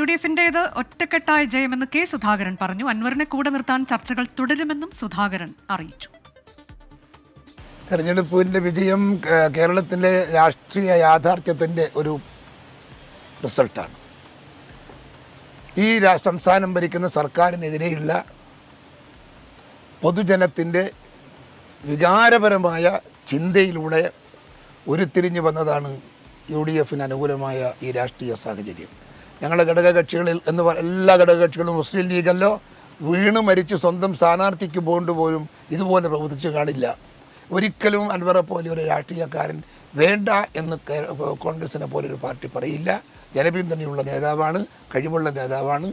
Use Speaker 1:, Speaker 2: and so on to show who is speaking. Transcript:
Speaker 1: UDF-ന്റേത് ഒറ്റക്കെട്ടായ ജയമെന്ന് K Sudhakaran പറഞ്ഞു. അൻവറിനെ കൂടെ നിർത്താൻ ചർച്ചകൾ തുടരുമെന്നും സുധാകരൻ അറിയിച്ചു.
Speaker 2: തെരഞ്ഞെടുപ്പിൻ്റെ വിജയം കേരളത്തിലെ രാഷ്ട്രീയ യാഥാർത്ഥ്യത്തിൻ്റെ ഒരു റിസൾട്ടാണ്. ഈ സംസ്ഥാനം ഭരിക്കുന്ന സർക്കാരിനെതിരെയുള്ള പൊതുജനത്തിൻ്റെ വികാരപരമായ ചിന്തയിലൂടെ ഉരുത്തിരിഞ്ഞു വന്നതാണ് UDF-ന് അനുകൂലമായ ഈ രാഷ്ട്രീയ സാഹചര്യം. ഞങ്ങളുടെ ഘടകകക്ഷികളിൽ എല്ലാ ഘടകകക്ഷികളും മുസ്ലിം ലീഗല്ലോ വീണ് മരിച്ച് സ്വന്തം സ്ഥാനാർത്ഥിക്ക് പോലും ഇതുപോലെ പ്രവർത്തിച്ചു കാണില്ല. ഒരിക്കലും അൻവറെ പോലെ ഒരു രാഷ്ട്രീയക്കാരൻ വേണ്ട എന്ന് കോൺഗ്രസിനെ പോലൊരു പാർട്ടി പറയില്ല. ജനപിന്തുണയുള്ള നേതാവാണ്, കഴിവുള്ള നേതാവാണ്.